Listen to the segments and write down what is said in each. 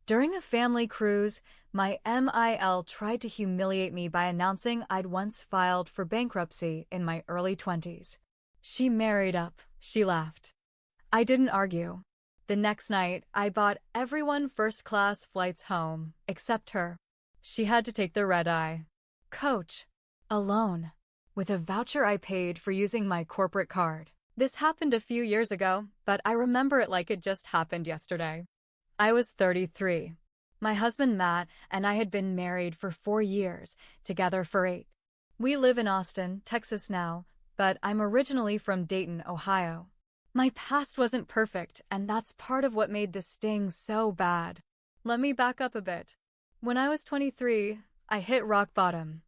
During a family cruise, my MIL tried to humiliate me by announcing I'd once filed for bankruptcy in my early 20s. She married up, she laughed. I didn't argue. The next night, I bought everyone first-class flights home, except her. She had to take the red-eye coach alone, with a voucher I paid for using my corporate card. This happened a few years ago, but I remember it like it just happened yesterday. I was 33. My husband Matt and I had been married for 4 years, together for 8. We live in Austin, Texas now, but I'm originally from Dayton, Ohio. My past wasn't perfect, and that's part of what made this sting so bad. Let me back up a bit. When I was 23, I hit rock bottom.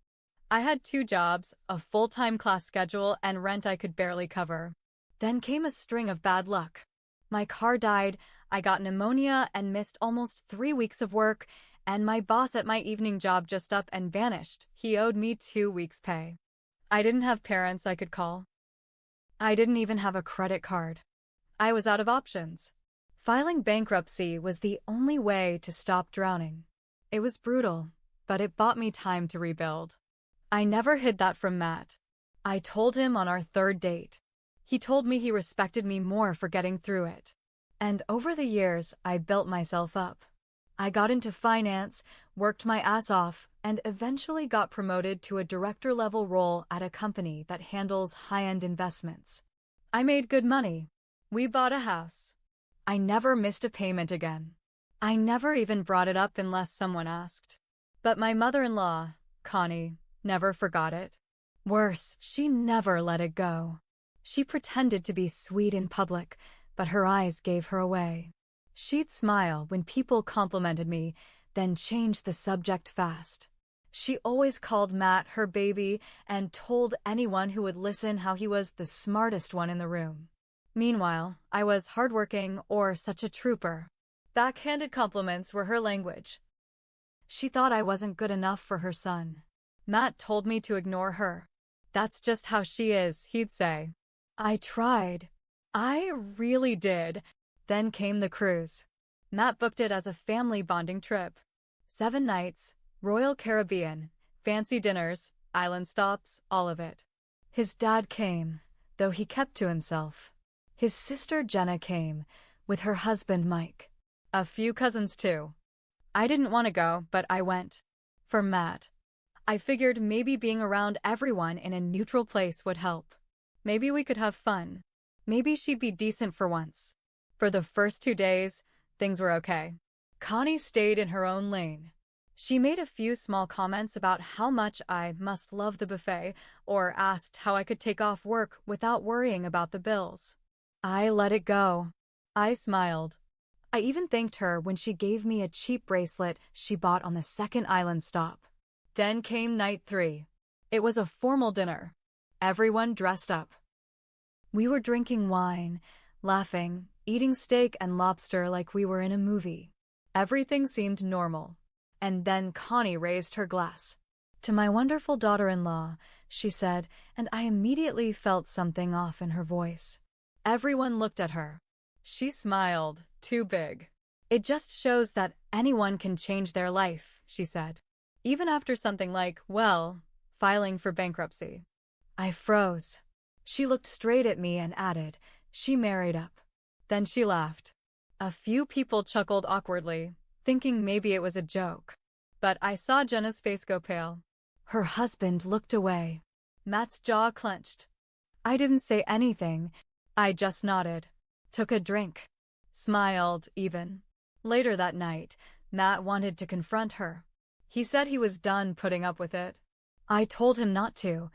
I had 2 jobs, a full-time class schedule, and rent I could barely cover. Then came a string of bad luck. My car died, I got pneumonia and missed almost 3 weeks of work, and my boss at my evening job just up and vanished. He owed me 2 weeks' pay. I didn't have parents I could call. I didn't even have a credit card. I was out of options. Filing bankruptcy was the only way to stop drowning. It was brutal, but it bought me time to rebuild. I never hid that from Matt. I told him on our 3rd date. He told me he respected me more for getting through it. And over the years, I built myself up. I got into finance, worked my ass off, and eventually got promoted to a director-level role at a company that handles high-end investments. I made good money. We bought a house. I never missed a payment again. I never even brought it up unless someone asked. But my mother-in-law, Connie, never forgot it. Worse, she never let it go. She pretended to be sweet in public, but her eyes gave her away. She'd smile when people complimented me, then change the subject fast. She always called Matt her baby and told anyone who would listen how he was the smartest one in the room. Meanwhile, I was hardworking or such a trooper. Backhanded compliments were her language. She thought I wasn't good enough for her son. Matt told me to ignore her. That's just how she is, he'd say. I tried. I really did. Then came the cruise. Matt booked it as a family bonding trip. 7 nights, Royal Caribbean, fancy dinners, island stops, all of it. His dad came, though he kept to himself. His sister Jenna came, with her husband Mike. A few cousins too. I didn't want to go, but I went. For Matt. I figured maybe being around everyone in a neutral place would help. Maybe we could have fun. Maybe she'd be decent for once. For the first 2 days, things were okay. Connie stayed in her own lane. She made a few small comments about how much I must love the buffet, or asked how I could take off work without worrying about the bills. I let it go. I smiled. I even thanked her when she gave me a cheap bracelet she bought on the 2nd island stop. Then came night 3. It was a formal dinner. Everyone dressed up. We were drinking wine, laughing, eating steak and lobster like we were in a movie. Everything seemed normal. And then Connie raised her glass. To my wonderful daughter-in-law, she said, and I immediately felt something off in her voice. Everyone looked at her. She smiled, too big. It just shows that anyone can change their life, she said. Even after something like, well, filing for bankruptcy. I froze. She looked straight at me and added, she married up. Then she laughed. A few people chuckled awkwardly, thinking maybe it was a joke. But I saw Jenna's face go pale. Her husband looked away. Matt's jaw clenched. I didn't say anything. I just nodded. Took a drink. Smiled, even. Later that night, Matt wanted to confront her. He said he was done putting up with it. I told him not to.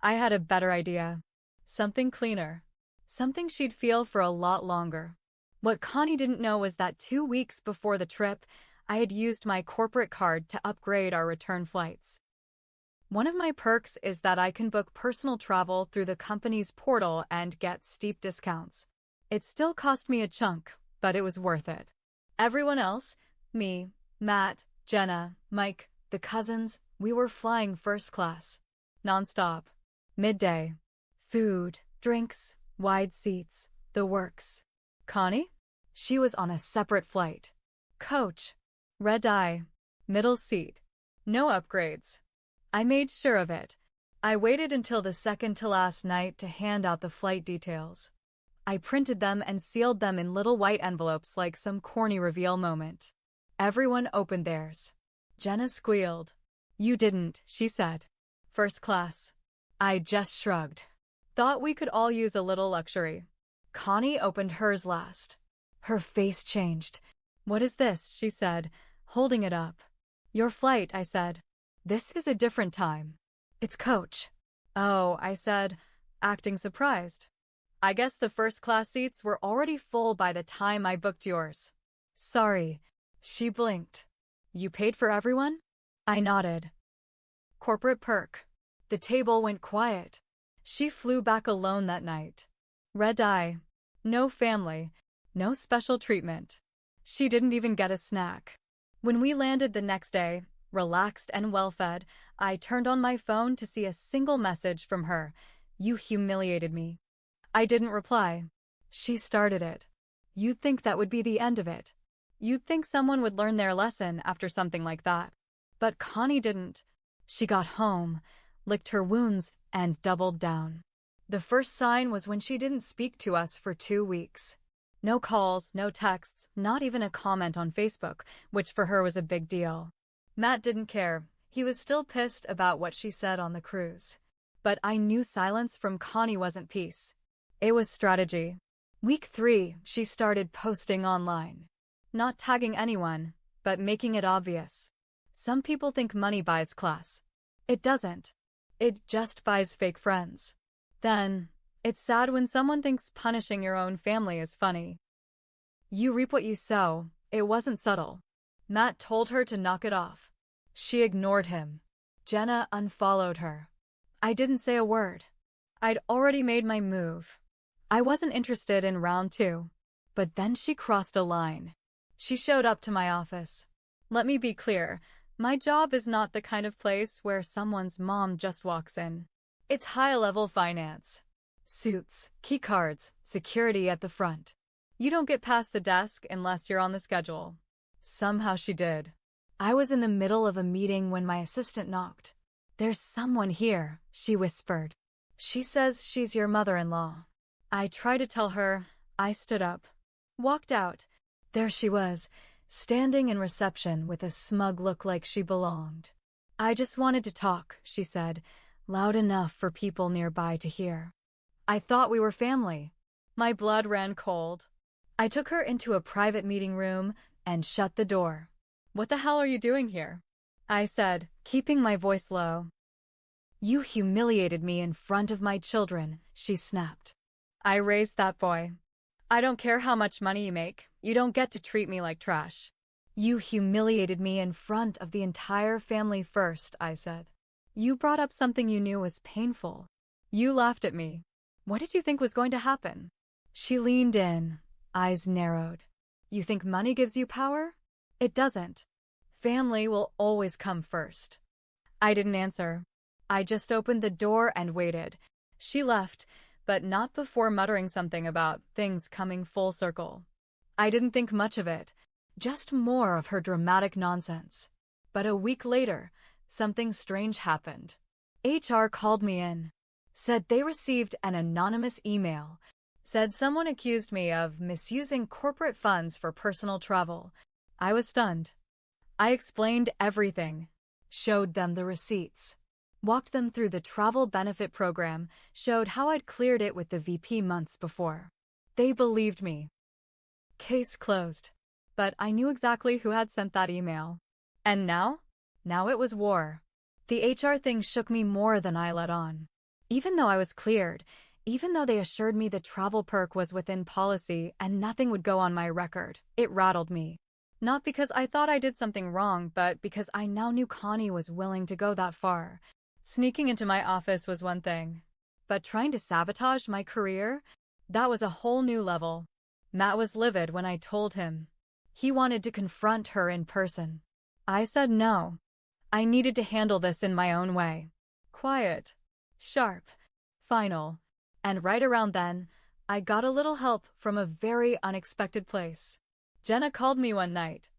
I had a better idea. Something cleaner. Something she'd feel for a lot longer. What Connie didn't know was that 2 weeks before the trip, I had used my corporate card to upgrade our return flights. One of my perks is that I can book personal travel through the company's portal and get steep discounts. It still cost me a chunk, but it was worth it. Everyone else, me, Matt, Jenna, Mike, the cousins, we were flying first class. Nonstop. Midday. Food, drinks, wide seats, the works. Connie? She was on a separate flight. Coach. Red eye. Middle seat. No upgrades. I made sure of it. I waited until the second to last night to hand out the flight details. I printed them and sealed them in little white envelopes like some corny reveal moment. Everyone opened theirs. Jenna squealed. You didn't, she said. First class. I just shrugged. Thought we could all use a little luxury. Connie opened hers last. Her face changed. What is this? She said, holding it up. Your flight, I said. This is a different time. It's coach. Oh, I said, acting surprised. I guess the first class seats were already full by the time I booked yours. Sorry. She blinked. You paid for everyone? I nodded. Corporate perk. The table went quiet. She flew back alone that night. Red eye. No family. No special treatment. She didn't even get a snack. When we landed the next day, relaxed and well-fed, I turned on my phone to see a single message from her. You humiliated me. I didn't reply. She started it. You'd think that would be the end of it. You'd think someone would learn their lesson after something like that. But Connie didn't. She got home, licked her wounds, and doubled down. The first sign was when she didn't speak to us for 2 weeks. No calls, no texts, not even a comment on Facebook, which for her was a big deal. Matt didn't care. He was still pissed about what she said on the cruise. But I knew silence from Connie wasn't peace. It was strategy. Week 3, she started posting online. Not tagging anyone, but making it obvious. Some people think money buys class. It doesn't. It just buys fake friends. Then, it's sad when someone thinks punishing your own family is funny. You reap what you sow. It wasn't subtle. Matt told her to knock it off. She ignored him. Jenna unfollowed her. I didn't say a word. I'd already made my move. I wasn't interested in round 2. But then she crossed a line. She showed up to my office. Let me be clear. My job is not the kind of place where someone's mom just walks in. It's high-level finance. Suits, keycards, security at the front. You don't get past the desk unless you're on the schedule. Somehow she did. I was in the middle of a meeting when my assistant knocked. There's someone here, she whispered. She says she's your mother-in-law. I tried to tell her. I stood up. Walked out. There she was, standing in reception with a smug look like she belonged. I just wanted to talk, she said, loud enough for people nearby to hear. I thought we were family. My blood ran cold. I took her into a private meeting room and shut the door. What the hell are you doing here? I said, keeping my voice low. You humiliated me in front of my children, she snapped. I raised that boy. I don't care how much money you make. You don't get to treat me like trash. You humiliated me in front of the entire family first, I said. You brought up something you knew was painful. You laughed at me. What did you think was going to happen? She leaned in, eyes narrowed. You think money gives you power? It doesn't. Family will always come first. I didn't answer. I just opened the door and waited. She left, but not before muttering something about things coming full circle. I didn't think much of it, just more of her dramatic nonsense. But a week later, something strange happened. HR called me in. Said they received an anonymous email. Said someone accused me of misusing corporate funds for personal travel. I was stunned. I explained everything. Showed them the receipts. Walked them through the travel benefit program, showed how I'd cleared it with the VP months before. They believed me. Case closed. But I knew exactly who had sent that email. And now? Now it was war. The HR thing shook me more than I let on. Even though I was cleared, even though they assured me the travel perk was within policy and nothing would go on my record, it rattled me. Not because I thought I did something wrong, but because I now knew Connie was willing to go that far. Sneaking into my office was one thing, but trying to sabotage my career? That was a whole new level. Matt was livid when I told him. He wanted to confront her in person. I said no. I needed to handle this in my own way. Quiet. Sharp. Final. And right around then, I got a little help from a very unexpected place. Jenna called me one night.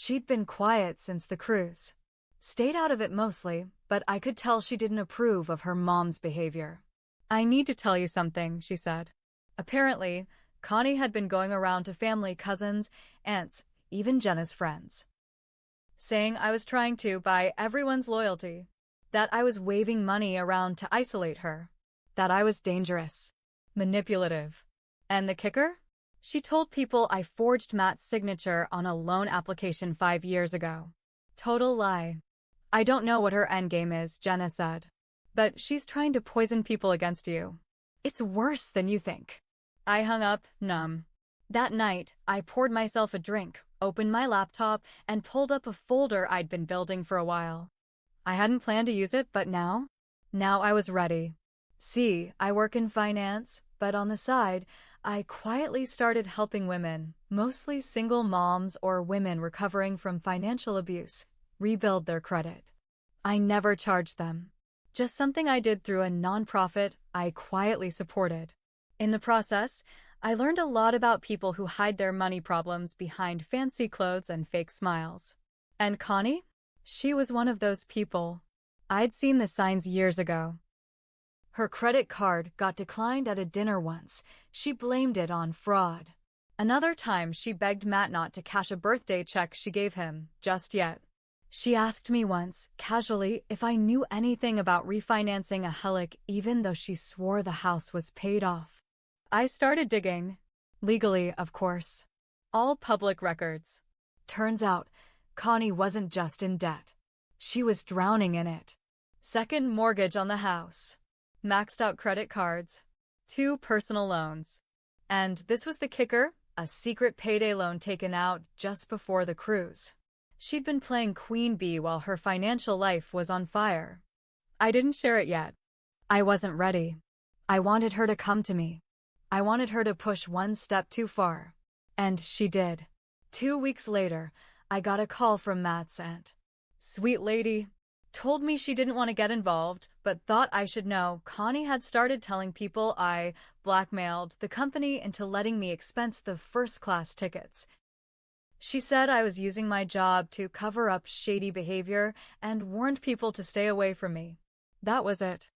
She'd been quiet since the cruise. Stayed out of it mostly, but I could tell she didn't approve of her mom's behavior. "I need to tell you something," she said. Apparently, Connie had been going around to family, cousins, aunts, even Jenna's friends, saying I was trying to buy everyone's loyalty, that I was waving money around to isolate her, that I was dangerous, manipulative. And the kicker? She told people I forged Matt's signature on a loan application 5 years ago. Total lie. "I don't know what her endgame is," Jenna said. "But she's trying to poison people against you. It's worse than you think." I hung up, numb. That night, I poured myself a drink, opened my laptop, and pulled up a folder I'd been building for a while. I hadn't planned to use it, but now I was ready. See, I work in finance, but on the side, I quietly started helping women, mostly single moms or women recovering from financial abuse, rebuild their credit. I never charged them. Just something I did through a nonprofit I quietly supported. In the process, I learned a lot about people who hide their money problems behind fancy clothes and fake smiles. And Connie? She was one of those people. I'd seen the signs years ago. Her credit card got declined at a dinner once. She blamed it on fraud. Another time, she begged Matt not to cash a birthday check she gave him, just yet. She asked me once, casually, if I knew anything about refinancing a Helic even though she swore the house was paid off. I started digging. Legally, of course. All public records. Turns out, Connie wasn't just in debt. She was drowning in it. Second mortgage on the house. Maxed out credit cards. 2 personal loans. And this was the kicker, a secret payday loan taken out just before the cruise. She'd been playing queen bee while her financial life was on fire. I didn't share it yet. I wasn't ready. I wanted her to come to me. I wanted her to push one step too far. And she did. 2 weeks later, I got a call from Matt's aunt. Sweet lady. Told me she didn't want to get involved, but thought I should know Connie had started telling people I blackmailed the company into letting me expense the first-class tickets. She said I was using my job to cover up shady behavior and warned people to stay away from me. That was it.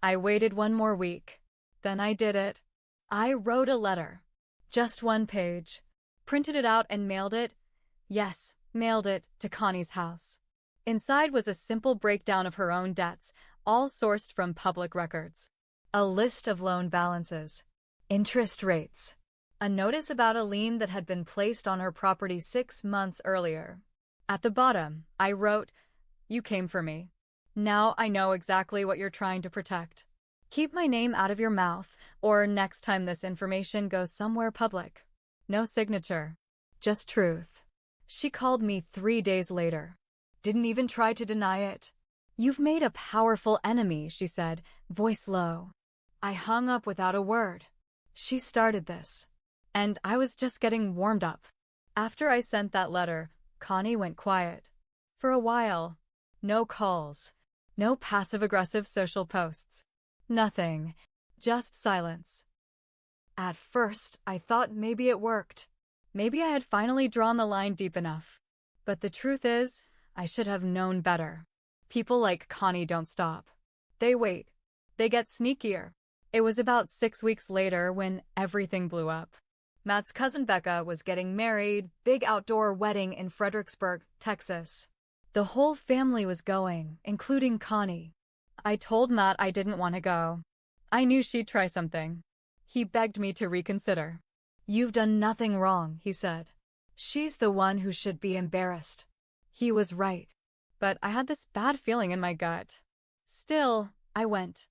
I waited 1 more week. Then I did it. I wrote a letter. Just 1 page. Printed it out and mailed it. Yes, mailed it to Connie's house. Inside was a simple breakdown of her own debts, all sourced from public records. A list of loan balances. Interest rates. A notice about a lien that had been placed on her property 6 months earlier. At the bottom, I wrote, "You came for me. Now I know exactly what you're trying to protect. Keep my name out of your mouth, or next time this information goes somewhere public." No signature. Just truth. She called me 3 days later. Didn't even try to deny it. "You've made a powerful enemy," she said, voice low. I hung up without a word. She started this. And I was just getting warmed up. After I sent that letter, Connie went quiet. For a while. No calls. No passive-aggressive social posts. Nothing. Just silence. At first, I thought maybe it worked. Maybe I had finally drawn the line deep enough. But the truth is, I should have known better. People like Connie don't stop. They wait. They get sneakier. It was about 6 weeks later when everything blew up. Matt's cousin Becca was getting married, big outdoor wedding in Fredericksburg, Texas. The whole family was going, including Connie. I told Matt I didn't want to go. I knew she'd try something. He begged me to reconsider. "You've done nothing wrong," he said. "She's the one who should be embarrassed." He was right. But I had this bad feeling in my gut. Still, I went.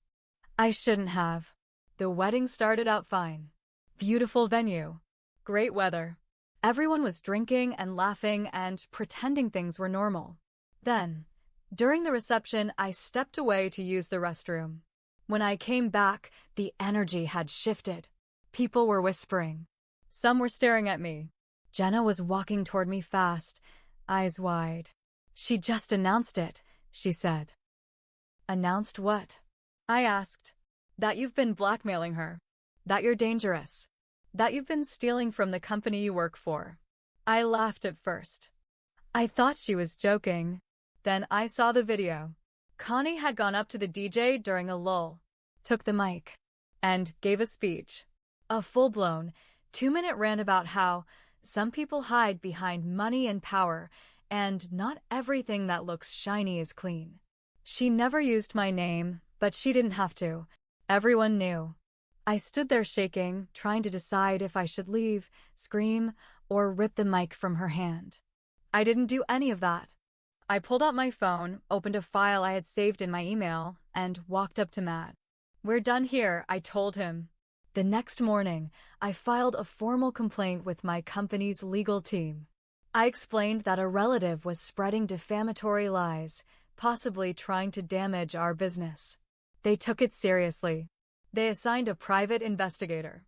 I shouldn't have. The wedding started out fine. Beautiful venue. Great weather. Everyone was drinking and laughing and pretending things were normal. Then, during the reception, I stepped away to use the restroom. When I came back, the energy had shifted. People were whispering. Some were staring at me. Jenna was walking toward me fast, eyes wide. "She just announced it," she said. "Announced what?" I asked. "That you've been blackmailing her. That you're dangerous. That you've been stealing from the company you work for." I laughed at first. I thought she was joking. Then I saw the video. Connie had gone up to the DJ during a lull, took the mic, and gave a speech. A full-blown, 2-minute rant about how some people hide behind money and power, and not everything that looks shiny is clean. She never used my name, but she didn't have to. Everyone knew. I stood there shaking, trying to decide if I should leave, scream, or rip the mic from her hand. I didn't do any of that. I pulled out my phone, opened a file I had saved in my email, and walked up to Matt. "We're done here," I told him. The next morning, I filed a formal complaint with my company's legal team. I explained that a relative was spreading defamatory lies, possibly trying to damage our business. They took it seriously. They assigned a private investigator.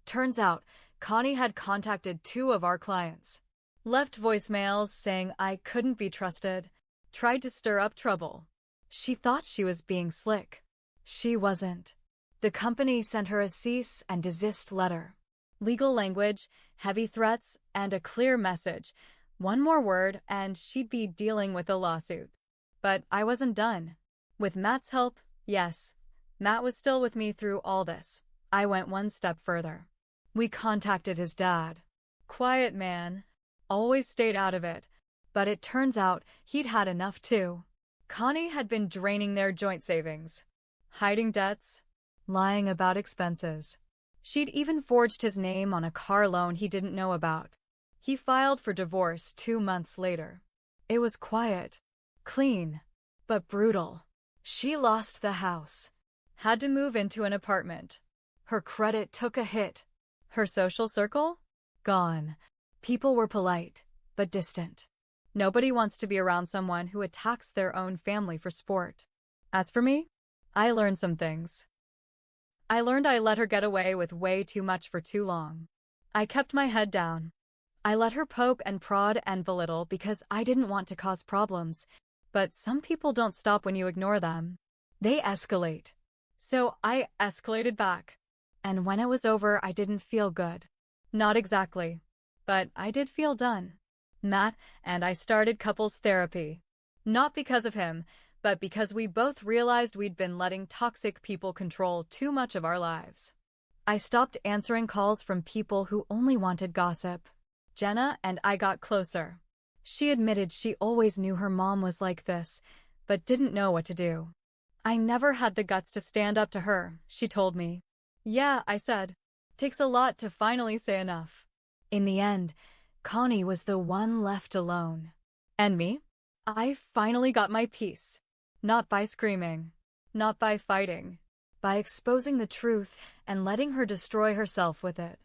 Turns out, Connie had contacted 2 of our clients, left voicemails saying I couldn't be trusted, tried to stir up trouble. She thought she was being slick. She wasn't. The company sent her a cease and desist letter. Legal language, heavy threats, and a clear message. One more word and she'd be dealing with a lawsuit. But I wasn't done. With Matt's help, yes, Matt was still with me through all this. I went one step further. We contacted his dad. Quiet man. Always stayed out of it. But it turns out he'd had enough too. Connie had been draining their joint savings, hiding debts, lying about expenses. She'd even forged his name on a car loan he didn't know about. He filed for divorce 2 months later. It was quiet, clean, but brutal. She lost the house, had to move into an apartment. Her credit took a hit. Her social circle? Gone. People were polite, but distant. Nobody wants to be around someone who attacks their own family for sport. As for me, I learned some things. I learned I let her get away with way too much for too long. I kept my head down. I let her poke and prod and belittle because I didn't want to cause problems. But some people don't stop when you ignore them. They escalate. So I escalated back. And when it was over, I didn't feel good. Not exactly. But I did feel done. Matt and I started couples therapy. Not because of him, but because we both realized we'd been letting toxic people control too much of our lives. I stopped answering calls from people who only wanted gossip. Jenna and I got closer. She admitted she always knew her mom was like this, but didn't know what to do. I never had the guts to stand up to her, she told me. Yeah, I said. Takes a lot to finally say enough. In the end, Connie was the one left alone. And me? I finally got my peace. Not by screaming. Not by fighting. By exposing the truth and letting her destroy herself with it.